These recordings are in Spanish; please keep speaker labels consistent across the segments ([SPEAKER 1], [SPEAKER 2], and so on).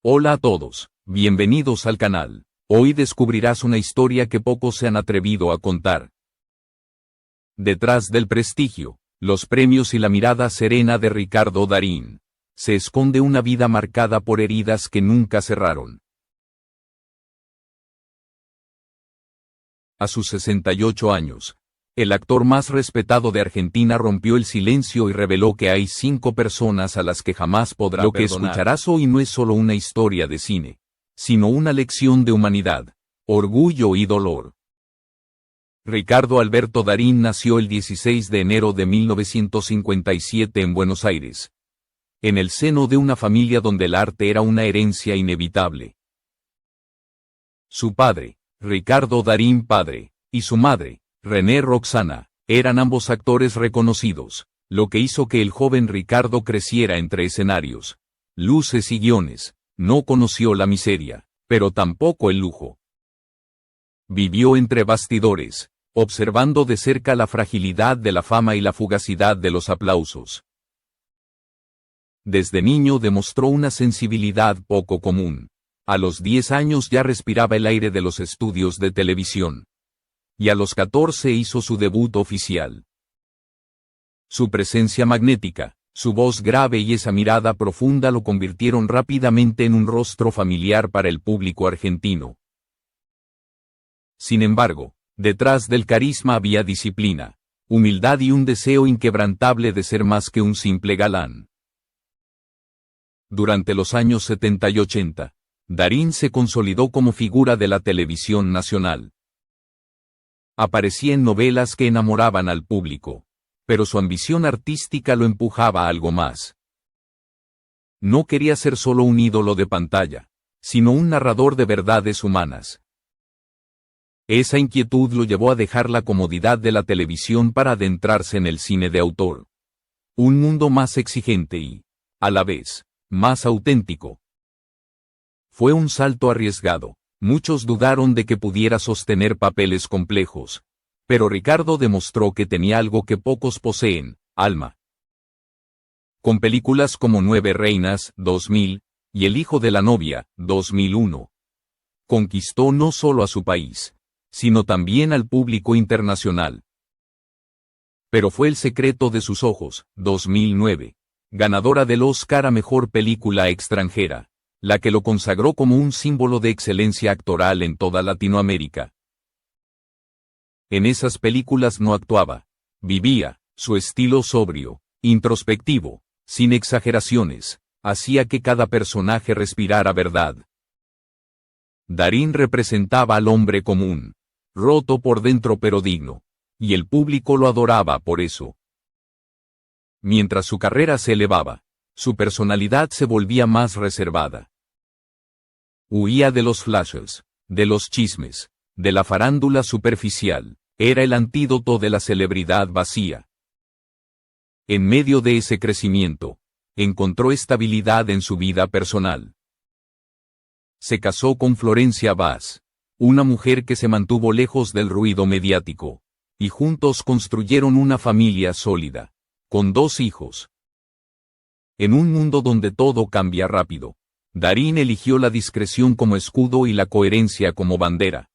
[SPEAKER 1] Hola a todos, bienvenidos al canal. Hoy descubrirás una historia que pocos se han atrevido a contar. Detrás del prestigio, los premios y la mirada serena de Ricardo Darín, se esconde una vida marcada por heridas que nunca cerraron. A sus 68 años, el actor más respetado de Argentina rompió el silencio y reveló que hay 5 personas a las que jamás podrá perdonar. Lo que escucharás hoy no es solo una historia de cine, sino una lección de humanidad, orgullo y dolor. Ricardo Alberto Darín nació el 16 de enero de 1957 en Buenos Aires, en el seno de una familia donde el arte era una herencia inevitable. Su padre, Ricardo Darín padre, y su madre, René Roxana, eran ambos actores reconocidos, lo que hizo que el joven Ricardo creciera entre escenarios, luces y guiones. No conoció la miseria, pero tampoco el lujo. Vivió entre bastidores, observando de cerca la fragilidad de la fama y la fugacidad de los aplausos. Desde niño demostró una sensibilidad poco común. A los 10 años ya respiraba el aire de los estudios de televisión. Y a los 14 hizo su debut oficial. Su presencia magnética, su voz grave y esa mirada profunda lo convirtieron rápidamente en un rostro familiar para el público argentino. Sin embargo, detrás del carisma había disciplina, humildad y un deseo inquebrantable de ser más que un simple galán. Durante los años 70 y 80, Darín se consolidó como figura de la televisión nacional. Aparecía en novelas que enamoraban al público, pero su ambición artística lo empujaba a algo más. No quería ser solo un ídolo de pantalla, sino un narrador de verdades humanas. Esa inquietud lo llevó a dejar la comodidad de la televisión para adentrarse en el cine de autor. Un mundo más exigente y, a la vez, más auténtico. Fue un salto arriesgado. Muchos dudaron de que pudiera sostener papeles complejos, pero Ricardo demostró que tenía algo que pocos poseen, alma. Con películas como 9 reinas, 2000, y El hijo de la novia, 2001. Conquistó no solo a su país, sino también al público internacional. Pero fue El secreto de sus ojos, 2009, ganadora del Oscar a Mejor Película Extranjera, la que lo consagró como un símbolo de excelencia actoral en toda Latinoamérica. En esas películas no actuaba, vivía, su estilo sobrio, introspectivo, sin exageraciones, hacía que cada personaje respirara verdad. Darín representaba al hombre común, roto por dentro pero digno, y el público lo adoraba por eso. Mientras su carrera se elevaba, su personalidad se volvía más reservada. Huía de los flashes, de los chismes, de la farándula superficial, era el antídoto de la celebridad vacía. En medio de ese crecimiento, encontró estabilidad en su vida personal. Se casó con Florencia Vaz, una mujer que se mantuvo lejos del ruido mediático, y juntos construyeron una familia sólida, con 2 hijos. En un mundo donde todo cambia rápido, Darín eligió la discreción como escudo y la coherencia como bandera.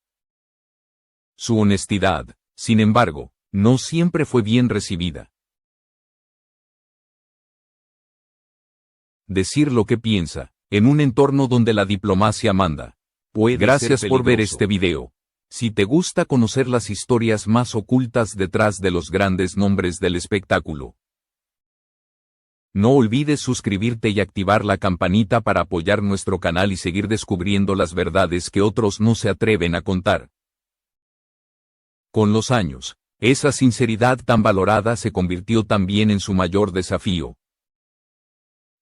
[SPEAKER 1] Su honestidad, sin embargo, no siempre fue bien recibida. Decir lo que piensa, en un entorno donde la diplomacia manda, puede ser peligroso. Gracias por ver este video. Si te gusta conocer las historias más ocultas detrás de los grandes nombres del espectáculo, no olvides suscribirte y activar la campanita para apoyar nuestro canal y seguir descubriendo las verdades que otros no se atreven a contar. Con los años, esa sinceridad tan valorada se convirtió también en su mayor desafío.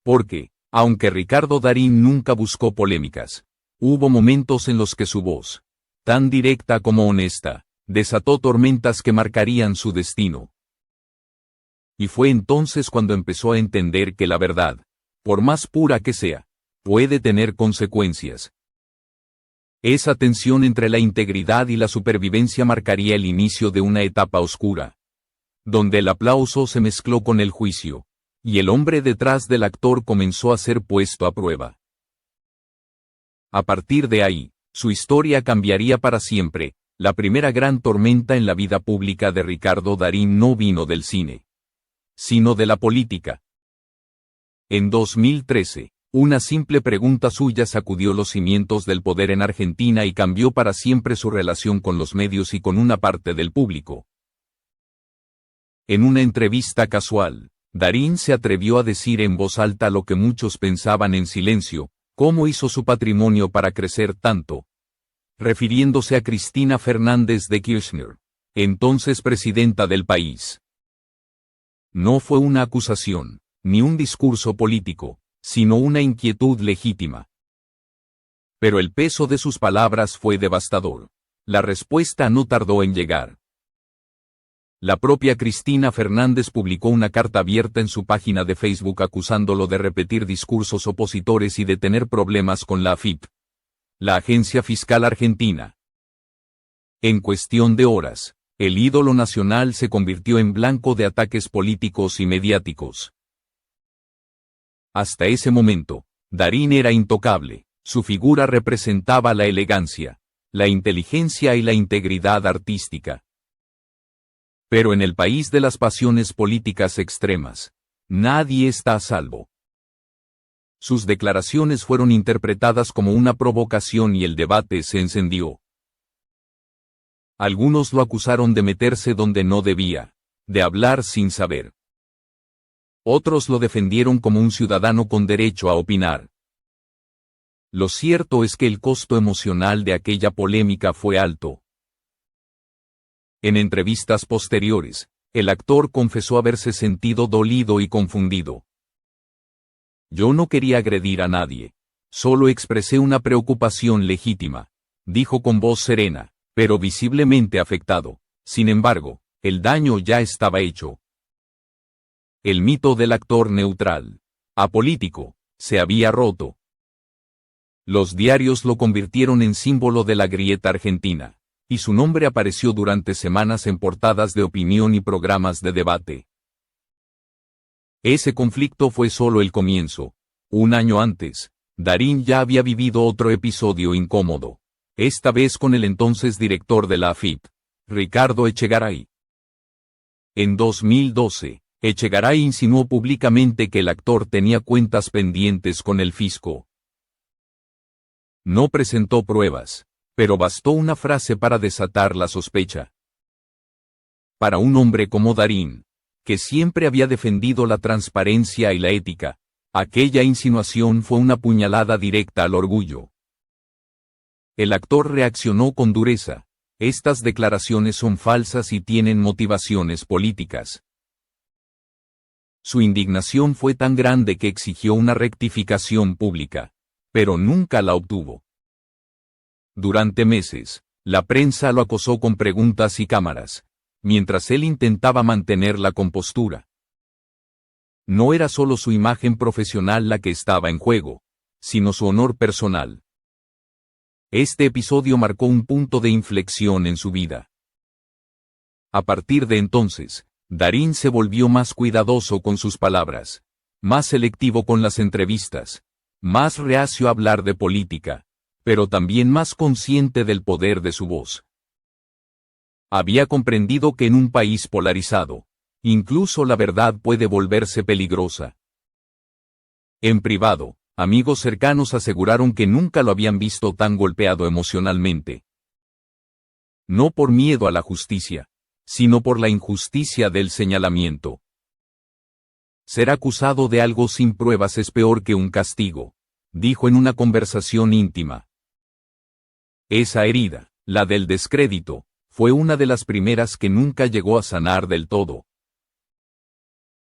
[SPEAKER 1] Porque, aunque Ricardo Darín nunca buscó polémicas, hubo momentos en los que su voz, tan directa como honesta, desató tormentas que marcarían su destino. Y fue entonces cuando empezó a entender que la verdad, por más pura que sea, puede tener consecuencias. Esa tensión entre la integridad y la supervivencia marcaría el inicio de una etapa oscura, donde el aplauso se mezcló con el juicio, y el hombre detrás del actor comenzó a ser puesto a prueba. A partir de ahí, su historia cambiaría para siempre. La primera gran tormenta en la vida pública de Ricardo Darín no vino del cine, sino de la política. En 2013, una simple pregunta suya sacudió los cimientos del poder en Argentina y cambió para siempre su relación con los medios y con una parte del público. En una entrevista casual, Darín se atrevió a decir en voz alta lo que muchos pensaban en silencio: cómo hizo su patrimonio para crecer tanto, refiriéndose a Cristina Fernández de Kirchner, entonces presidenta del país. No fue una acusación, ni un discurso político, sino una inquietud legítima. Pero el peso de sus palabras fue devastador. La respuesta no tardó en llegar. La propia Cristina Fernández publicó una carta abierta en su página de Facebook acusándolo de repetir discursos opositores y de tener problemas con la AFIP, la Agencia Fiscal Argentina. En cuestión de horas, el ídolo nacional se convirtió en blanco de ataques políticos y mediáticos. Hasta ese momento, Darín era intocable. Su figura representaba la elegancia, la inteligencia y la integridad artística. Pero en el país de las pasiones políticas extremas, nadie está a salvo. Sus declaraciones fueron interpretadas como una provocación y el debate se encendió. Algunos lo acusaron de meterse donde no debía, de hablar sin saber. Otros lo defendieron como un ciudadano con derecho a opinar. Lo cierto es que el costo emocional de aquella polémica fue alto. En entrevistas posteriores, el actor confesó haberse sentido dolido y confundido. Yo no quería agredir a nadie, solo expresé una preocupación legítima, dijo con voz serena, pero visiblemente afectado. Sin embargo, el daño ya estaba hecho. El mito del actor neutral, apolítico, se había roto. Los diarios lo convirtieron en símbolo de la grieta argentina, y su nombre apareció durante semanas en portadas de opinión y programas de debate. Ese conflicto fue solo el comienzo. Un año antes, Darín ya había vivido otro episodio incómodo, esta vez con el entonces director de la AFIP, Ricardo Echegaray. En 2012, Echegaray insinuó públicamente que el actor tenía cuentas pendientes con el fisco. No presentó pruebas, pero bastó una frase para desatar la sospecha. Para un hombre como Darín, que siempre había defendido la transparencia y la ética, aquella insinuación fue una puñalada directa al orgullo. El actor reaccionó con dureza: estas declaraciones son falsas y tienen motivaciones políticas. Su indignación fue tan grande que exigió una rectificación pública, pero nunca la obtuvo. Durante meses, la prensa lo acosó con preguntas y cámaras, mientras él intentaba mantener la compostura. No era solo su imagen profesional la que estaba en juego, sino su honor personal. Este episodio marcó un punto de inflexión en su vida. A partir de entonces, Darín se volvió más cuidadoso con sus palabras, más selectivo con las entrevistas, más reacio a hablar de política, pero también más consciente del poder de su voz. Había comprendido que en un país polarizado, incluso la verdad puede volverse peligrosa. En privado, amigos cercanos aseguraron que nunca lo habían visto tan golpeado emocionalmente. No por miedo a la justicia, sino por la injusticia del señalamiento. Ser acusado de algo sin pruebas es peor que un castigo, dijo en una conversación íntima. Esa herida, la del descrédito, fue una de las primeras que nunca llegó a sanar del todo.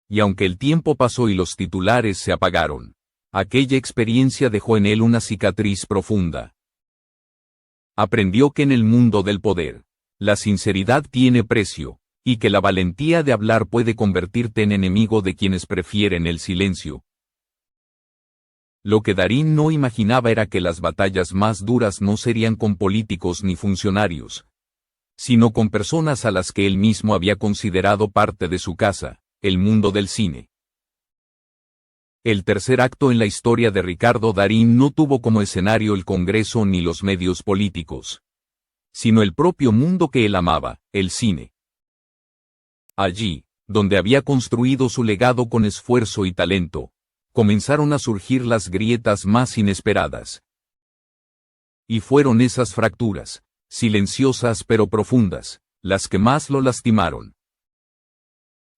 [SPEAKER 1] Y aunque el tiempo pasó y los titulares se apagaron, aquella experiencia dejó en él una cicatriz profunda. Aprendió que en el mundo del poder, la sinceridad tiene precio, y que la valentía de hablar puede convertirte en enemigo de quienes prefieren el silencio. Lo que Darín no imaginaba era que las batallas más duras no serían con políticos ni funcionarios, sino con personas a las que él mismo había considerado parte de su casa, el mundo del cine. El tercer acto en la historia de Ricardo Darín no tuvo como escenario el Congreso ni los medios políticos, sino el propio mundo que él amaba, el cine. Allí, donde había construido su legado con esfuerzo y talento, comenzaron a surgir las grietas más inesperadas. Y fueron esas fracturas, silenciosas pero profundas, las que más lo lastimaron.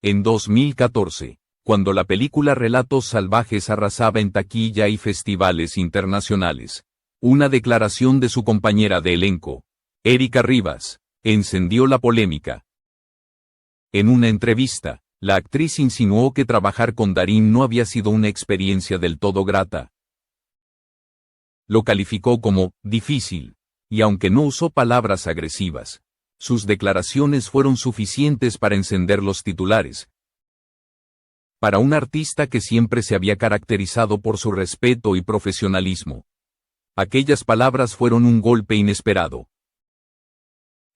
[SPEAKER 1] En 2014, cuando la película Relatos Salvajes arrasaba en taquilla y festivales internacionales, una declaración de su compañera de elenco, Erika Rivas, encendió la polémica. En una entrevista, la actriz insinuó que trabajar con Darín no había sido una experiencia del todo grata. Lo calificó como difícil, y aunque no usó palabras agresivas, sus declaraciones fueron suficientes para encender los titulares. Para un artista que siempre se había caracterizado por su respeto y profesionalismo, aquellas palabras fueron un golpe inesperado.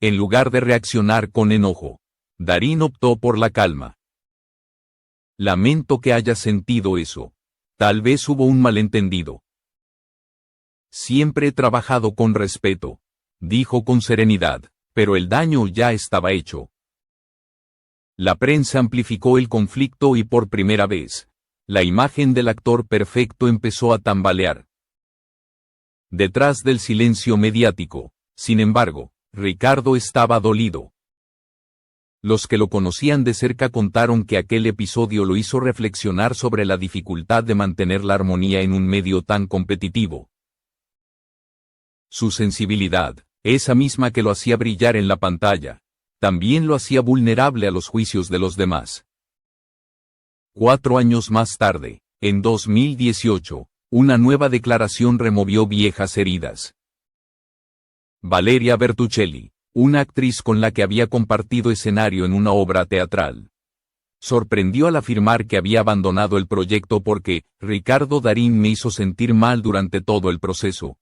[SPEAKER 1] En lugar de reaccionar con enojo, Darín optó por la calma. Lamento que hayas sentido eso. Tal vez hubo un malentendido. Siempre he trabajado con respeto, dijo con serenidad, pero el daño ya estaba hecho. La prensa amplificó el conflicto y por primera vez, la imagen del actor perfecto empezó a tambalear. Detrás del silencio mediático, sin embargo, Ricardo estaba dolido. Los que lo conocían de cerca contaron que aquel episodio lo hizo reflexionar sobre la dificultad de mantener la armonía en un medio tan competitivo. Su sensibilidad, esa misma que lo hacía brillar en la pantalla, también lo hacía vulnerable a los juicios de los demás. 4 años más tarde, en 2018, una nueva declaración removió viejas heridas. Valeria Bertuccelli, una actriz con la que había compartido escenario en una obra teatral, sorprendió al afirmar que había abandonado el proyecto porque Ricardo Darín me hizo sentir mal durante todo el proceso.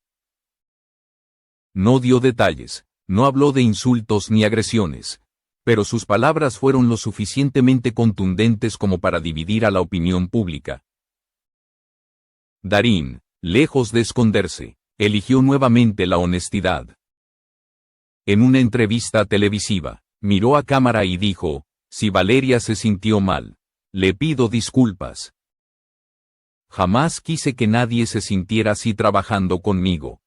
[SPEAKER 1] No dio detalles, no habló de insultos ni agresiones, pero sus palabras fueron lo suficientemente contundentes como para dividir a la opinión pública. Darín, lejos de esconderse, eligió nuevamente la honestidad. En una entrevista televisiva, miró a cámara y dijo, si Valeria se sintió mal, le pido disculpas. Jamás quise que nadie se sintiera así trabajando conmigo.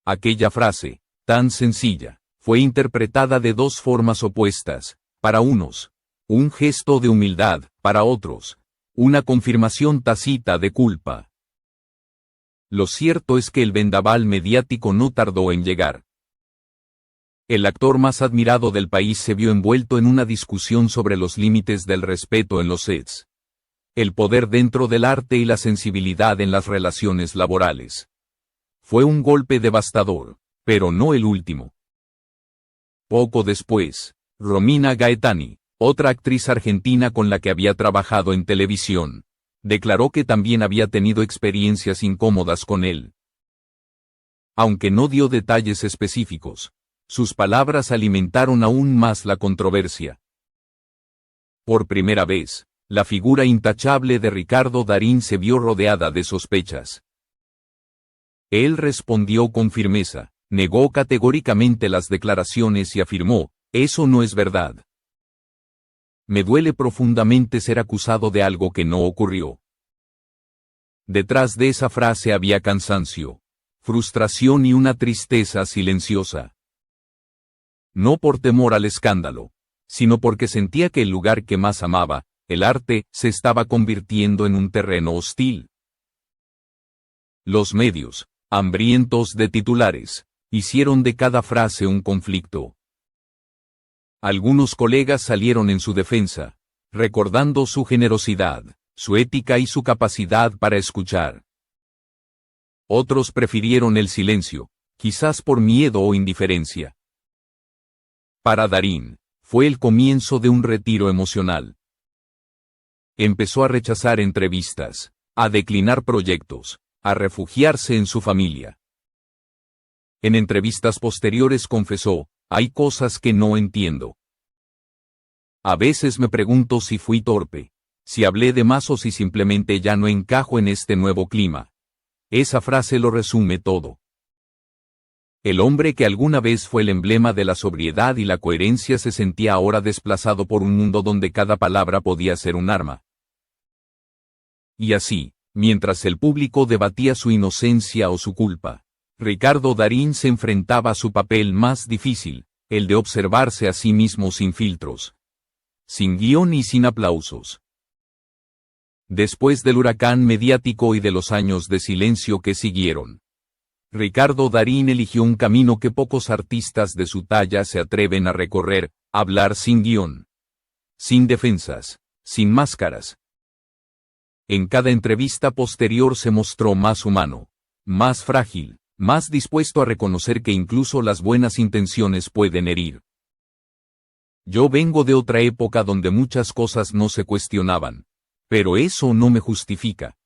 [SPEAKER 1] Aquella frase, tan sencilla, fue interpretada de dos formas opuestas, para unos, un gesto de humildad, para otros, una confirmación tácita de culpa. Lo cierto es que el vendaval mediático no tardó en llegar. El actor más admirado del país se vio envuelto en una discusión sobre los límites del respeto en los sets, el poder dentro del arte y la sensibilidad en las relaciones laborales. Fue un golpe devastador, pero no el último. Poco después, Romina Gaetani, otra actriz argentina con la que había trabajado en televisión, declaró que también había tenido experiencias incómodas con él. Aunque no dio detalles específicos, sus palabras alimentaron aún más la controversia. Por primera vez, la figura intachable de Ricardo Darín se vio rodeada de sospechas. Él respondió con firmeza, negó categóricamente las declaraciones y afirmó, eso no es verdad. Me duele profundamente ser acusado de algo que no ocurrió. Detrás de esa frase había cansancio, frustración y una tristeza silenciosa. No por temor al escándalo, sino porque sentía que el lugar que más amaba, el arte, se estaba convirtiendo en un terreno hostil. Los medios, hambrientos de titulares, hicieron de cada frase un conflicto. Algunos colegas salieron en su defensa, recordando su generosidad, su ética y su capacidad para escuchar. Otros prefirieron el silencio, quizás por miedo o indiferencia. Para Darín, fue el comienzo de un retiro emocional. Empezó a rechazar entrevistas, a declinar proyectos, a refugiarse en su familia. En entrevistas posteriores confesó, hay cosas que no entiendo. A veces me pregunto si fui torpe, si hablé de más o si simplemente ya no encajo en este nuevo clima. Esa frase lo resume todo. El hombre que alguna vez fue el emblema de la sobriedad y la coherencia se sentía ahora desplazado por un mundo donde cada palabra podía ser un arma. Y así, mientras el público debatía su inocencia o su culpa, Ricardo Darín se enfrentaba a su papel más difícil, el de observarse a sí mismo sin filtros, sin guión y sin aplausos. Después del huracán mediático y de los años de silencio que siguieron, Ricardo Darín eligió un camino que pocos artistas de su talla se atreven a recorrer: hablar sin guión, sin defensas, sin máscaras. En cada entrevista posterior se mostró más humano, más frágil, más dispuesto a reconocer que incluso las buenas intenciones pueden herir. Yo vengo de otra época donde muchas cosas no se cuestionaban, pero eso no me justifica.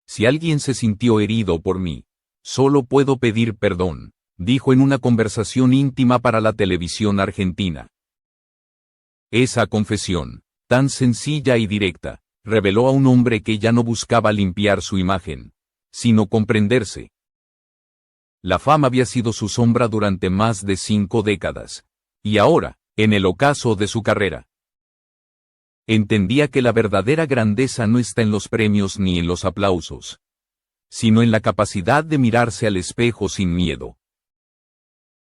[SPEAKER 1] Si alguien se sintió herido por mí, solo puedo pedir perdón, dijo en una conversación íntima para la televisión argentina. Esa confesión, tan sencilla y directa, reveló a un hombre que ya no buscaba limpiar su imagen, sino comprenderse. La fama había sido su sombra durante más de 5 décadas, y ahora, en el ocaso de su carrera, entendía que la verdadera grandeza no está en los premios ni en los aplausos, sino en la capacidad de mirarse al espejo sin miedo.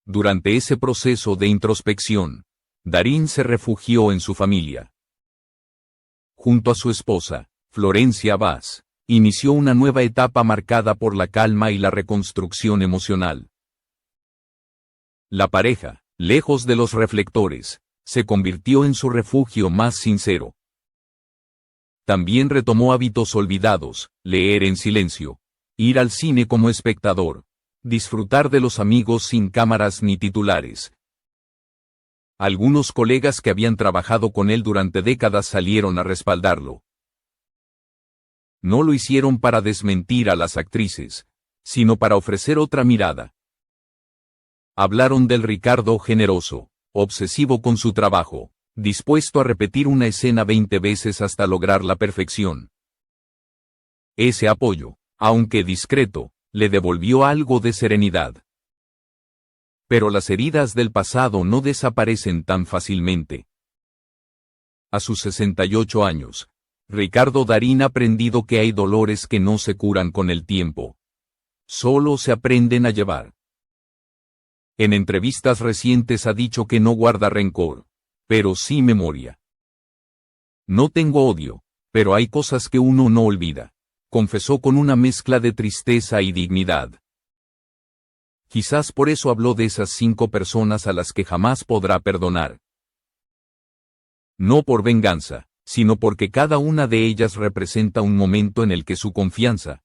[SPEAKER 1] Durante ese proceso de introspección, Darín se refugió en su familia. Junto a su esposa, Florencia Vaz, inició una nueva etapa marcada por la calma y la reconstrucción emocional. La pareja, lejos de los reflectores, se convirtió en su refugio más sincero. También retomó hábitos olvidados: leer en silencio, ir al cine como espectador, disfrutar de los amigos sin cámaras ni titulares. Algunos colegas que habían trabajado con él durante décadas salieron a respaldarlo. No lo hicieron para desmentir a las actrices, sino para ofrecer otra mirada. Hablaron del Ricardo generoso, obsesivo con su trabajo, dispuesto a repetir una escena 20 veces hasta lograr la perfección. Ese apoyo, aunque discreto, le devolvió algo de serenidad. Pero las heridas del pasado no desaparecen tan fácilmente. A sus 68 años, Ricardo Darín ha aprendido que hay dolores que no se curan con el tiempo. Solo se aprenden a llevar. En entrevistas recientes ha dicho que no guarda rencor, pero sí memoria. No tengo odio, pero hay cosas que uno no olvida, confesó con una mezcla de tristeza y dignidad. Quizás por eso habló de esas 5 personas a las que jamás podrá perdonar. No por venganza, sino porque cada una de ellas representa un momento en el que su confianza,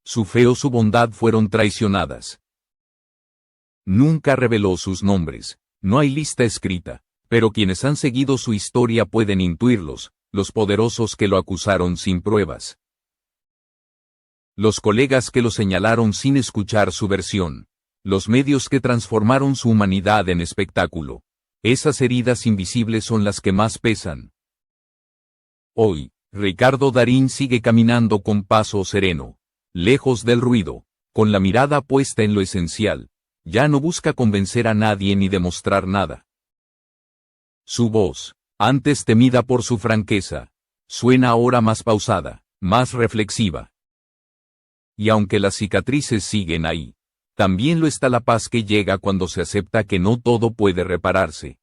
[SPEAKER 1] su fe o su bondad fueron traicionadas. Nunca reveló sus nombres, no hay lista escrita, pero quienes han seguido su historia pueden intuirlos: los poderosos que lo acusaron sin pruebas, los colegas que lo señalaron sin escuchar su versión, los medios que transformaron su humanidad en espectáculo. Esas heridas invisibles son las que más pesan. Hoy, Ricardo Darín sigue caminando con paso sereno, lejos del ruido, con la mirada puesta en lo esencial. Ya no busca convencer a nadie ni demostrar nada. Su voz, antes temida por su franqueza, suena ahora más pausada, más reflexiva. Y aunque las cicatrices siguen ahí, también lo está la paz que llega cuando se acepta que no todo puede repararse.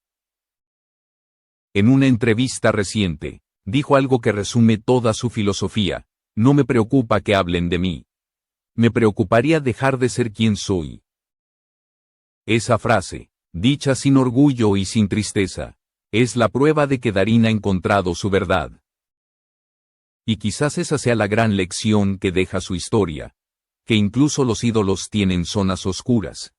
[SPEAKER 1] En una entrevista reciente, dijo algo que resume toda su filosofía: no me preocupa que hablen de mí. Me preocuparía dejar de ser quien soy. Esa frase, dicha sin orgullo y sin tristeza, es la prueba de que Darín ha encontrado su verdad. Y quizás esa sea la gran lección que deja su historia: que incluso los ídolos tienen zonas oscuras,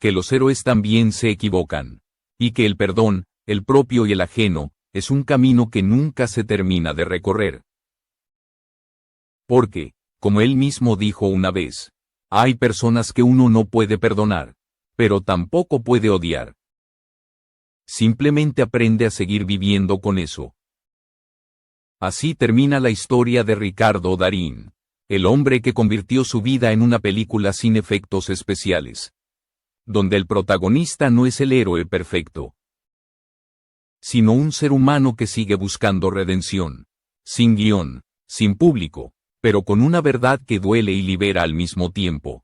[SPEAKER 1] que los héroes también se equivocan, y que el perdón, el propio y el ajeno, es un camino que nunca se termina de recorrer. Porque, como él mismo dijo una vez, hay personas que uno no puede perdonar, pero tampoco puede odiar. Simplemente aprende a seguir viviendo con eso. Así termina la historia de Ricardo Darín, el hombre que convirtió su vida en una película sin efectos especiales, donde el protagonista no es el héroe perfecto, sino un ser humano que sigue buscando redención, sin guión, sin público, pero con una verdad que duele y libera al mismo tiempo.